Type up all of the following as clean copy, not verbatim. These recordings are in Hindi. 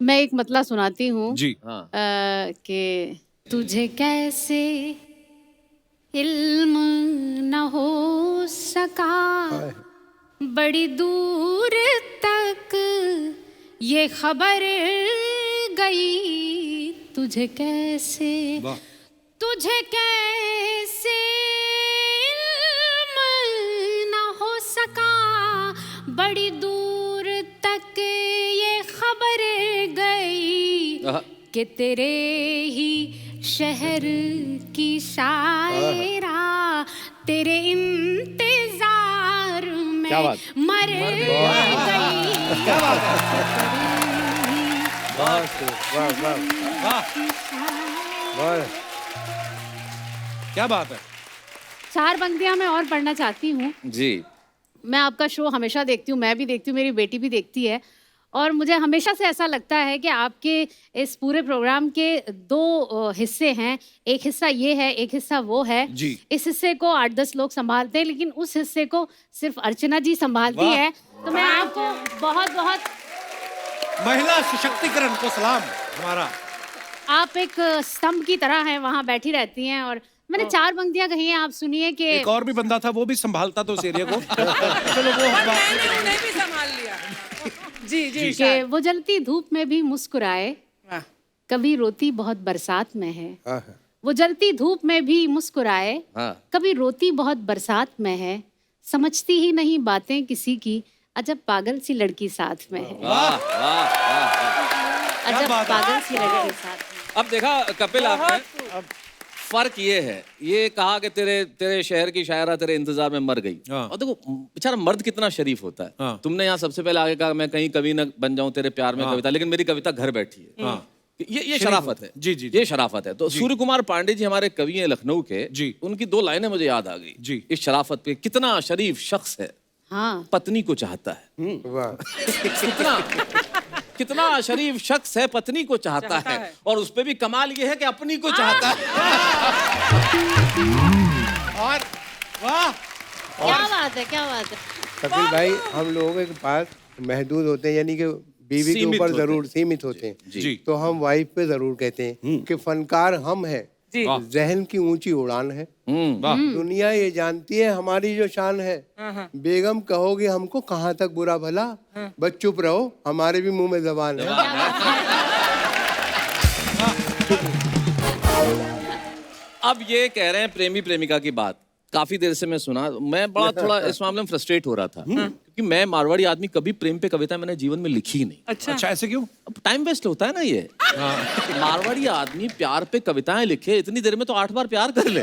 मैं एक मतला सुनाती हूँ जी। कि तुझे कैसे इल्म न हो सका, बड़ी दूर तक ये खबर गई, तुझे कैसे इल्म न हो सका, बड़ी दूर तक ये खबर गई कि तेरे ही शहर की शायरा तेरे इंतजार में मर गई। क्या बात है? क्या बात है? 4 पंक्तियां मैं और पढ़ना चाहती हूँ जी। मैं आपका शो हमेशा देखती हूँ, मैं भी देखती हूँ, मेरी बेटी भी देखती है, और मुझे हमेशा से ऐसा लगता है कि आपके इस पूरे प्रोग्राम के 2 हिस्से हैं। एक हिस्सा ये है, एक हिस्सा वो है जी। इस हिस्से को 8-10 लोग संभालते हैं, लेकिन उस हिस्से को सिर्फ अर्चना जी संभालती है। तो मैं आपको बहुत बहुत महिला सशक्तिकरण को सलाम हमारा। आप एक स्तंभ की तरह हैं, वहाँ बैठी रहती हैं, और मैंने 4 पंक्तियां कही हैं, आप सुनिए कि एक और भी बंदा था, वो भी संभालता तो उस एरिया को। चलो वो मैंने भी संभाल लिया। जी जी कि वो जलती धूप में भी मुस्कुराए, कभी रोती बहुत बरसात में है। वो जलती धूप में भी मुस्कुराए, कभी रोती बहुत बरसात में है, समझती ही नहीं बातें किसी की, अजब पागल सी लड़की साथ में है। अजब पागल सी लड़की साथ में। अब देखा कपिल, आपने फर्क ये है, ये कहा कि तेरे शहर की शायरा तेरे इंतजार में मर गई। और देखो बेचारा मर्द कितना शरीफ होता है। तुमने यहाँ सबसे पहले आगे कहा मैं कहीं कवि न बन जाऊं तेरे प्यार में कविता, लेकिन मेरी कविता घर बैठी है। ये शराफत है। जी जी ये शराफत है। तो सूर्य कुमार पांडे जी हमारे कवि हैं लखनऊ के, उनकी 2 लाइनें मुझे याद आ गई जी। इस शराफत पे, कितना शरीफ शख्स है, पत्नी को चाहता है। कितना शरीफ शख्स है, पत्नी को चाहता है, और उस पे भी कमाल ये है कि अपनी को चाहता है। और वाह, क्या बात है, क्या बात है। कपिल भाई, हम लोगों के पास महदूद होते हैं, यानी कि बीवी के ऊपर जरूर सीमित होते हैं, तो हम वाइफ पे जरूर कहते हैं कि फनकार हम हैं, जहन की ऊंची उड़ान है, दुनिया ये जानती है हमारी जो शान है, बेगम कहोगे हमको कहाँ तक बुरा भला, बस चुप रहो हमारे भी मुंह में जबान है। अब ये कह रहे हैं प्रेमी प्रेमिका की बात, काफी देर से मैं सुना, मैं बड़ा थोड़ा इस मामले में फ्रस्ट्रेट हो रहा था, क्योंकि मैं मारवाड़ी आदमी, कभी प्रेम पे कविता मैंने जीवन में लिखी ही नहीं। अच्छा ऐसे क्यों? अब टाइम वेस्ट होता है ना ये। मारवाड़ी आदमी प्यार पे कविताएं लिखे, इतनी देर में तो 8 बार प्यार कर ले।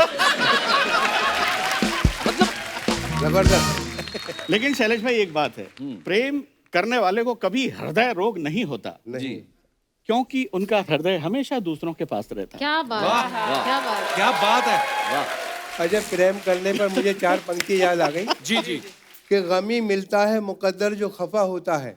मतलब जबरदस्त। लेकिन शैलेश भाई एक बात है, प्रेम करने वाले को कभी हृदय रोग नहीं होता, नहीं, क्योंकि उनका हृदय हमेशा दूसरों के पास रहता है। क्या बात है, क्या बात है, क्या बात है। अजब प्रेम करने पर मुझे 4 पंक्ति याद आ गई। जी जी। कि गम ही मिलता है मुकद्दर जो खफा होता है,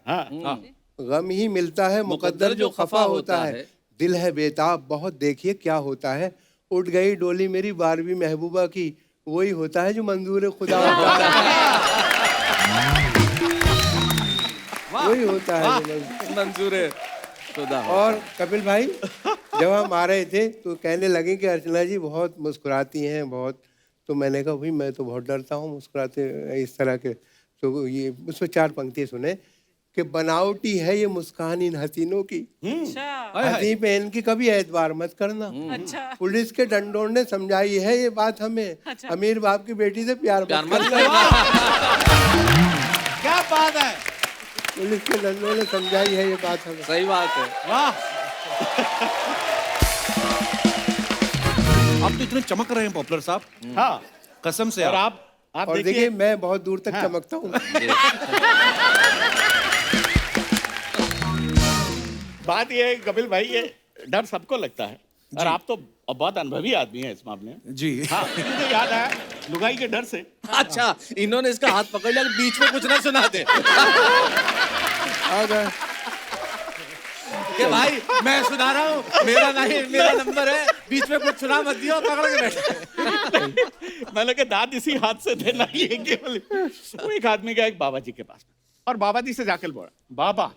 गम ही मिलता है मुकद्दर जो खफा होता है, दिल है बेताब बहुत देखिए क्या होता है, उठ गई डोली मेरी 12वीं महबूबा की, वही होता है जो मंजूर खुदा होता है। वही होता है जो मंजूर खुदा। और कपिल भाई, जब हम आ रहे थे तो कहने लगे कि अर्चना जी बहुत मुस्कुराती हैं बहुत, तो मैंने कहा भाई मैं तो बहुत डरता हूँ मुस्कुराते इस तरह के, तो ये उसमें 4 पंक्ति सुने कि बनावटी है ये मुस्कान इन हसीनों की, हंसी पे इनकी कभी एतबार मत करना, पुलिस के डंडों ने समझाई है ये बात हमें, अमीर बाप की बेटी से प्यार मत करना। क्या बात है। पुलिस के डंडों ने समझाई है ये बात हमें। सही बात है। वाह। आप तो इतने चमक रहे हैं पॉपुलर साहब। हाँ, कसम से। और आप और देखिए मैं बहुत दूर तक चमकता हूँ। बात ये है कपिल भाई, ये डर सबको लगता है, और आप तो बहुत अनुभवी आदमी है इस मामले में। जी हाँ, मुझे याद आया लुगाई के डर से। अच्छा, इन्होंने इसका हाथ पकड़ लिया, बीच में कुछ ना सुना दे। कि भाई मैं सुना रहा हूँ, मेरा नंबर है, बीच में कुछ सुना मत दियो, पकड़ के बैठे। मैंने कहा दाद इसी हाथ से देना ही है केवल। वो एक आदमी गया एक बाबा जी के पास, और बाबा जी से जाकर बोला, बाबा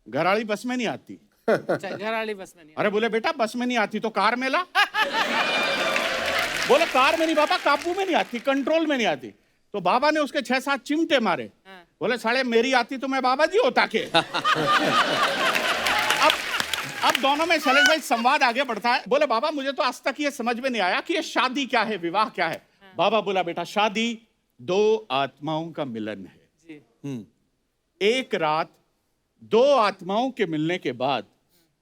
घराड़ी बस में नहीं आती, घर वाली बस में नहीं। अरे बोले बेटा बस में नहीं आती तो कार में ला। बोले कार में नहीं बाबा, काबू में नहीं आती, कंट्रोल में नहीं आती। तो बाबा ने उसके 6-7 चिमटे मारे। बोले साले मेरी आती तो मैं बाबा जी होता के। अब दोनों में शैलेश भाई संवाद आगे बढ़ता है। बोले बाबा मुझे तो आज तक ये समझ में नहीं आया कि ये शादी क्या है, विवाह क्या है। बाबा बोला बेटा शादी 2 आत्माओं का मिलन है। एक रात 2 आत्माओं के मिलने के बाद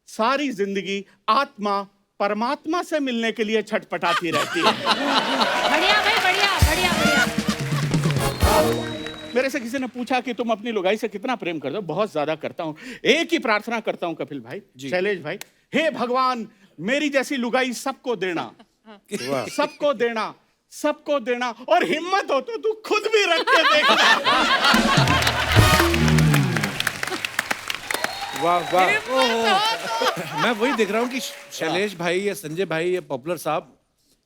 सारी जिंदगी आत्मा परमात्मा से मिलने के लिए छटपटाती रहती है। बढ़िया भाई, बढ़िया बढ़िया बढ़िया। मेरे से किसी ने पूछा कि तुम अपनी लुगाई से कितना प्रेम करते हो? बहुत ज्यादा करता हूं। एक ही प्रार्थना करता हूं कपिल भाई, शैलेश भाई, हे भगवान मेरी जैसी लुगाई सबको देना, सबको देना, सबको देना, और हिम्मत हो तो तू खुद भी रख के देखना। वाह वाह। मैं वही देख रहा हूँ कि शैलेश भाई या संजय भाई या पॉपुलर साहब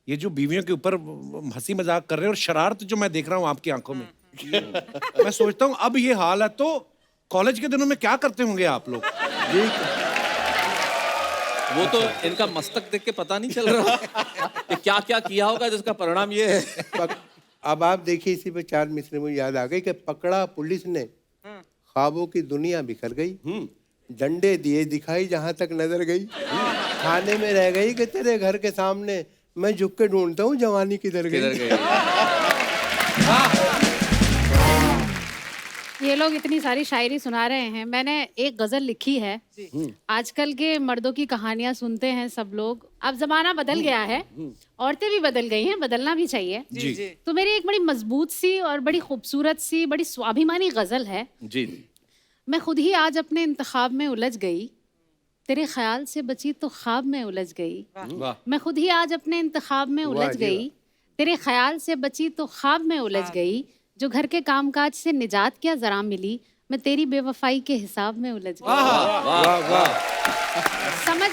ये जो बीवियों के ऊपर हंसी मजाक कर रहे हैं और शरारत जो मैं देख रहा हूँ आपकी आंखों में, मैं सोचता हूँ अब ये हाल है तो कॉलेज के दिनों में क्या करते होंगे आप लोग? वो तो इनका मस्तक देख के पता नहीं चल रहा कि क्या क्या किया होगा जिसका परिणाम ये है। अब आप देखिए इसी पे 4 मिसरे मुझे याद आ गई कि पकड़ा पुलिस ने, ख्वाबों की दुनिया बिखर गई, डंडे दिए दिखाई जहां तक नजर गई, थाने में रह गई कि तेरे घर के सामने मैं झुक के ढूंढता हूँ जवानी किधर गई। ये लोग इतनी सारी शायरी सुना रहे हैं, मैंने एक गजल लिखी है। आजकल के मर्दों की कहानियां सुनते हैं सब लोग, अब जमाना बदल गया है, औरतें भी बदल गई हैं, बदलना भी चाहिए। जी। तो मेरी एक बड़ी मजबूत सी और बड़ी खूबसूरत सी बड़ी स्वाभिमानी गजल है। जी। मैं खुद ही आज अपने इंतखाब में उलझ गई, तेरे ख्याल से बची तो ख्वाब में उलझ गई। मैं खुद ही आज अपने इंतखाब में उलझ गई, तेरे ख्याल से बची तो ख्वाब में उलझ गई। जो घर के कामकाज से निजात क्या जरा मिली, मैं तेरी बेवफाई के हिसाब में उलझ गई। समझ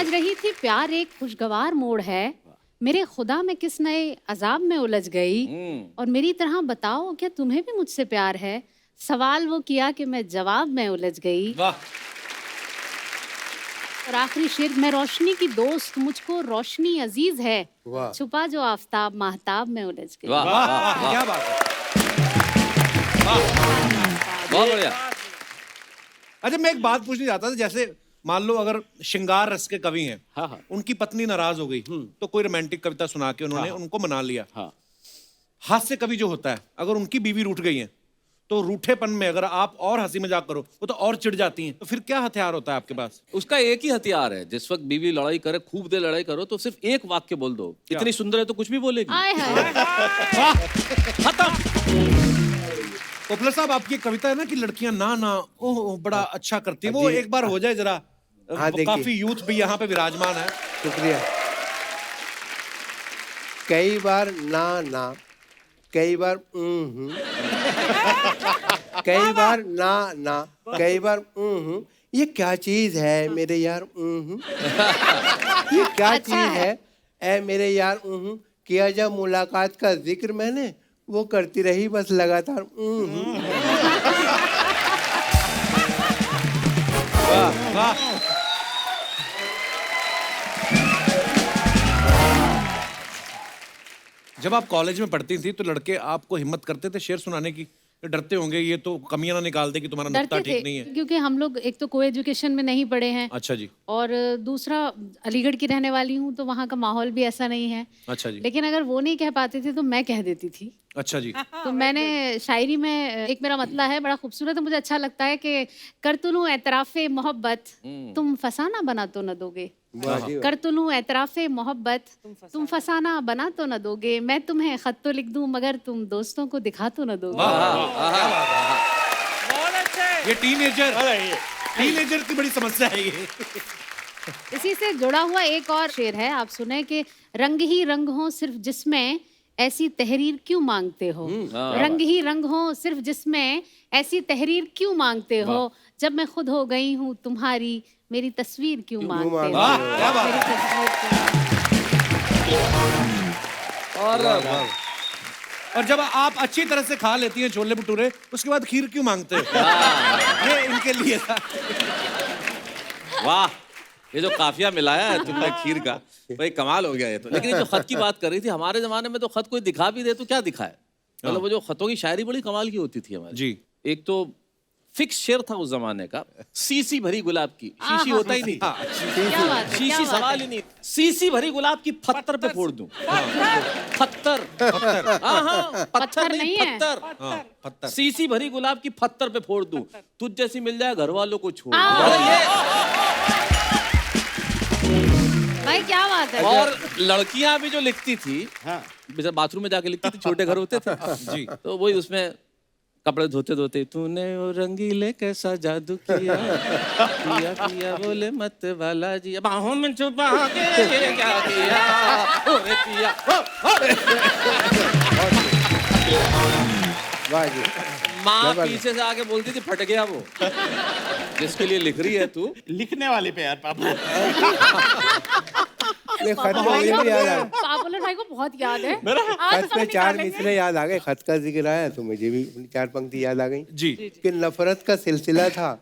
रही थी प्यार एक खुशगवार मोड़ है, मेरे खुदा में किस नए अजाब में उलझ गई। और मेरी तरह बताओ क्या तुम्हें भी मुझसे प्यार है, सवाल वो किया कि मैं जवाब में उलझ गई। और आखिरी शेर, मैं रोशनी की दोस्त मुझको रोशनी अजीज है, छुपा जो आफताब महताब में उलझ गई। क्या बात है, बहुत बढ़िया। अच्छा मैं एक बात पूछनी चाहता था, जैसे मान लो अगर श्रृंगार रस के कवि हैं, उनकी पत्नी नाराज हो गई तो कोई रोमांटिक कविता सुना के उन्होंने उनको मना लिया। हास्य कवि जो होता है, अगर उनकी बीवी रूठ गई है तो रूठेपन में अगर आप और हंसी मजाक करो वो तो और चिढ़ जाती हैं, तो फिर क्या हथियार होता है आपके पास? उसका एक ही हथियार है, जिस वक्त बीवी लड़ाई करे, खूब देर लड़ाई करो तो सिर्फ एक वाक्य बोल दो, इतनी सुंदर है तो कुछ भी बोलेगी। खत्म। पॉपुलर साहब आपकी कविता है ना कि लड़कियां ना ओह बड़ा अच्छा करती है, वो एक बार हो जाए जरा। काफी यूथ भी यहाँ पे विराजमान है। शुक्रिया। कई बार ना, कई बार कई बार ना, कई बार ये क्या चीज है मेरे यार, ये क्या चीज है ऐ मेरे यार, किया जब मुलाकात का जिक्र मैंने, वो करती रही बस लगातार। वाह। जब आप कॉलेज में पढ़ती थी तो लड़के आपको हिम्मत करते थे शेर सुनाने की? डरते होंगे ये तो कमियां ना निकाल दे कि तुम्हारा नुक्ता ठीक नहीं है? क्योंकि हम लोग एक तो को एजुकेशन में नहीं पढ़े हैं। अच्छा जी। और दूसरा अलीगढ़ की रहने वाली हूँ तो वहाँ का माहौल भी ऐसा नहीं है। अच्छा जी। लेकिन अगर वो नहीं कह पाते थे तो मैं कह देती थी। अच्छा जी। तो मैंने शायरी में एक मेरा मतलब है बड़ा खूबसूरत है, मुझे अच्छा लगता है कि कर तुलूं एतराफ़े मोहब्बत, तुम फसाना बना तो न दोगे। कर तुलूं एतराफ़े मोहब्बत, तुम फसाना बना तो न दोगे। मैं तुम्हें खत तो लिख दूं मगर तुम दोस्तों को दिखा तो न दोगे। ये टीनेजर की बड़ी समस्या है ये। इसी से जुड़ा हुआ एक और शेर है, आप सुने कि रंग ही रंग हो सिर्फ जिसमें ऐसी तहरीर क्यों मांगते हो। रंग ही रंग हो सिर्फ जिसमें ऐसी तहरीर क्यों मांगते हो। जब मैं खुद हो गई हूँ तुम्हारी मेरी तस्वीर क्यों मांगते हो। मेरी तस्वीर क्यों। और और जब आप अच्छी तरह से खा लेती हैं छोले भटूरे, उसके बाद खीर क्यों मांगते हैं? ये इनके लिए था। वाह, ये जो काफिया मिलाया है तुमने खीर का, भाई कमाल हो गया ये तो। लेकिन ये जो खत की बात कर रही थी, हमारे जमाने में तो खत कोई दिखा भी दे तो क्या दिखाए, मतलब वो जो खतों की शायरी बड़ी कमाल की होती थी हमारी। जी। एक तो फिक्स शेर था उस जमाने का, सीसी भरी गुलाब की, शीशी होता ही नहीं था, क्या बात है, शीशी सवाल ही नहीं, सीसी भरी गुलाब की पत्थर पे फोड़ दूं, पत्थर, हाँ पत्थर नहीं पत्थर, पत्थर, सीसी भरी गुलाब की पत्थर पे फोड़ दूं, तुझ जैसी मिल जाए घर वालों को छोड़। भाई क्या बात है। और लड़कियां भी जो लिखती थी, बेचारा बाथरूम में जाके लिखती थी, छोटे घर होते थे जी, तो वही उसमें कपड़े धोते धोते, तूने वो रंगीले कैसा जादू किया, किया किया बोले मत वाला जी, बाहों में छुपा के क्या किया, ओरे किया। वाह जी। माँ पीछे से आके बोलती थी फट गया वो, जिसके लिए लिख रही है तू। लिखने वाले पे यार पापा। खत में ये भी याद आ, पापुलर भाई को बहुत याद है। खत में 4 मिसरे याद आ गए। खत का जिक्र आया तो मुझे भी 4 पंक्ति याद आ गई जी। कि नफरत का सिलसिला था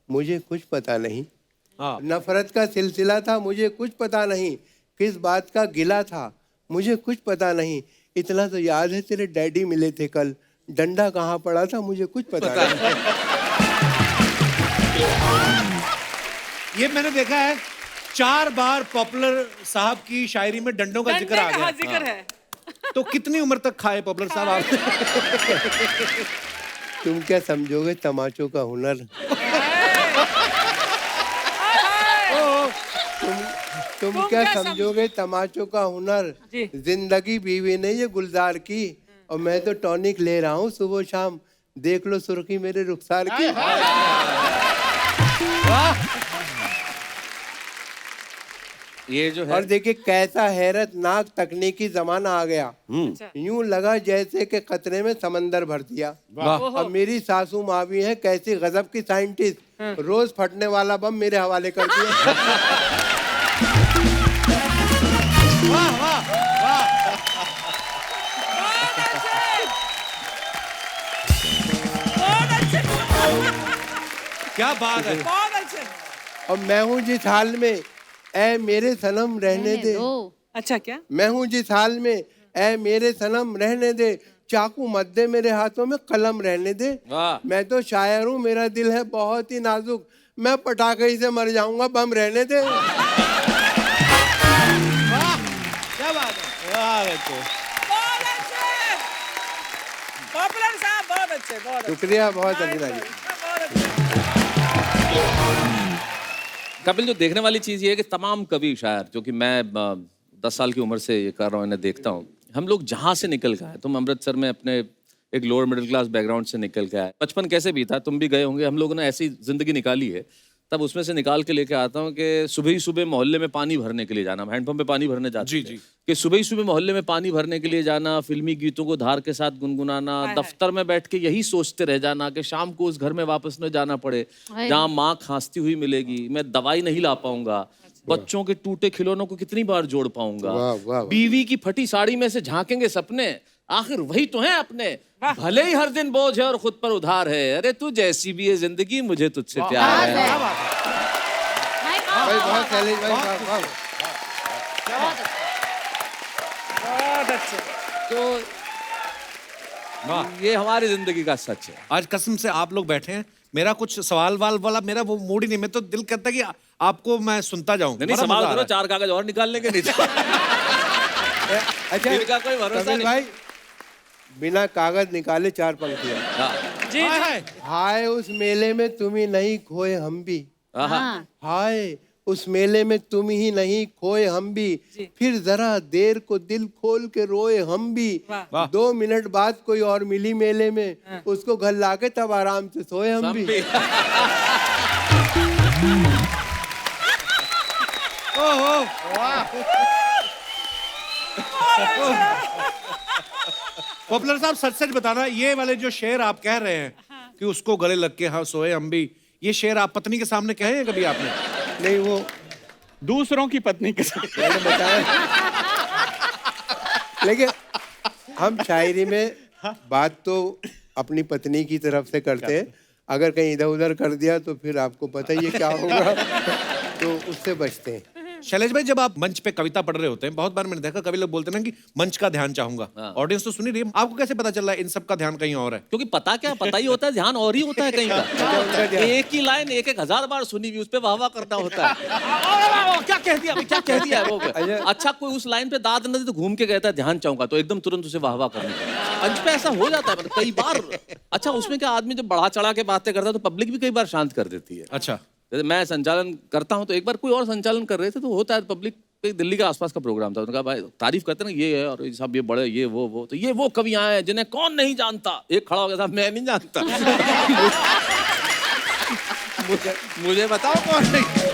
मुझे कुछ पता नहीं, नफरत का सिलसिला था मुझे कुछ पता नहीं, किस बात का गिला था मुझे कुछ पता नहीं, इतना तो याद है तेरे डैडी मिले थे कल, डंडा कहाँ पड़ा था मुझे कुछ पता नहीं। ये मैंने देखा है 4 बार पॉपुलर साहब की शायरी में डंडों का जिक्र आ गया। जिक्र है। तो कितनी उम्र तक खाए पॉपुलर साहब आप? तुम क्या समझोगे तमाचों का हुनर, तुम क्या समझोगे तमाचों का हुनर, जिंदगी बीवी ने ये गुलजार की, और मैं तो टॉनिक ले रहा हूँ सुबह शाम, देख लो सुर्खी मेरे रुखसार की। ये जो है, और देखिए कैसा हैरतनाक तकनीकी जमाना आ गया, यूं लगा जैसे कि कतरे में समंदर भर दिया। अब मेरी सासू माँ भी है कैसी गजब की साइंटिस्ट, रोज फटने वाला बम मेरे हवाले कर दिया। वाह वाह वाह, क्या बात है। बहुत अच्छे। और मैं हूँ जिस हाल में ऐ मेरे सनम रहने दे, अच्छा क्या? मैं हूँ जिस हाल में ऐ मेरे सनम रहने दे, चाकू मत दे मेरे हाथों में कलम रहने दे, मैं तो शायर हूँ मेरा दिल है बहुत ही नाजुक, मैं पटाखे ही से मर जाऊंगा बम रहने दे। क्या बात है। वाह तो बहुत अच्छे। पॉपुलर साहब बहुत अच्छे, बहुत अच्छे। शुक्रिया, बहुत अभिनंदन जी। बहुत अच्छे। कपिल, जो देखने वाली चीज ये है कि तमाम कवि शायर, जो कि मैं 10 साल की उम्र से ये कर रहा हूँ, इन्हें देखता हूँ, हम लोग जहाँ से निकल के आए, तुम अमृतसर में अपने एक लोअर मिडिल क्लास बैकग्राउंड से निकल के आए, बचपन कैसे बीता, तुम भी गए होंगे, हम लोगों ने ऐसी जिंदगी निकाली है, तब उसमें से निकाल के लेके आता हूँ कि सुबह ही सुबह मोहल्ले में पानी भरने के लिए जाना, हैंडपंप पे पानी भरने जाते थे, कि सुबह ही सुबह मोहल्ले में पानी भरने के लिए जाना, फिल्मी गीतों को धार के साथ गुनगुनाना, दफ्तर में बैठ के यही सोचते रह जाना कि शाम को उस घर में वापस न जाना पड़े जहाँ माँ खांसती हुई मिलेगी, मैं दवाई नहीं ला पाऊंगा, बच्चों के टूटे खिलौनों को कितनी बार जोड़ पाऊंगा, बीवी की फटी साड़ी में से झांकेंगे सपने, आखिर वही तो है अपने, भले ही हर दिन बोझ है और खुद पर उधार है, अरे तू जैसी भी है जिंदगी मुझे तुझसे प्यार है। भाई बहुत सैलेज भाई, वाह बहुत अच्छे। तो ये हमारी जिंदगी का सच है। आज कसम से आप लोग बैठे हैं, मेरा कुछ सवाल वाल वाला मेरा वो मूड ही नहीं, मैं तो दिल करता है कि आपको मैं सुनता जाऊं। नहीं, सवाल करो, 4 कागज और निकाल लेंगे नहीं। अच्छा इनका कोई भरोसा नहीं भाई, बिना कागज निकाले 4 पंक्तियां। जी हाय उस मेले में तुम ही नहीं खोए हम भी, हाय उस मेले में तुम ही नहीं खोए हम भी, फिर जरा देर को दिल खोल के रोए हम भी, 2 मिनट बाद कोई और मिली मेले में, उसको घर लाके तब आराम से सोए हम भी। पॉपुलर साहब सच सच बताना, ये वाले जो शेर आप कह रहे हैं कि उसको गले लग के हाँ सोए हम भी, ये शेर आप पत्नी के सामने कहे हैं कभी आपने? नहीं, वो दूसरों की पत्नी के साथ मैंने बताया। लेकिन हम शायरी में बात तो अपनी पत्नी की तरफ से करते हैं, अगर कहीं इधर उधर कर दिया तो फिर आपको पता ही है क्या होगा। तो उससे बचते हैं। शैलेश भाई, जब आप मंच पे कविता पढ़ रहे होते हैं, बहुत बार मैंने देखा कवि लोग बोलते हैं ना कि मंच का ध्यान चाहूंगा। ऑडियंस तो सुन ही रही है, आपको कैसे पता चल रहा है इन सब का ध्यान कहीं और है? क्योंकि पता क्या, पता ही होता है, ध्यान और ही होता है कहीं का। एक ही लाइन 1,000 बार सुनी हुई, उस पे वाह वाह करना होता है। क्या कह दिया, क्या कह दिया वो? अच्छा, कोई उस लाइन पे दाद न दे तो घूम के कहता है ध्यान चाहूंगा, तो एकदम तुरंत उसे वाह वाह करने का। मंच पे ऐसा हो जाता है कई बार। अच्छा, उसमें क्या आदमी जब बढ़ा चढ़ा के बातें करता है तो पब्लिक भी कई बार शांत कर देती है। अच्छा, जैसे मैं संचालन करता हूं तो एक बार कोई और संचालन कर रहे थे, तो होता है पब्लिक, दिल्ली के आसपास का प्रोग्राम था, उन्होंने कहा भाई तारीफ करते ना, ये है और सब ये बड़े, ये वो, तो ये वो कवि आए हैं जिन्हें कौन नहीं जानता। एक खड़ा हो गया था, मैं नहीं जानता। मुझे बताओ कौन नहीं।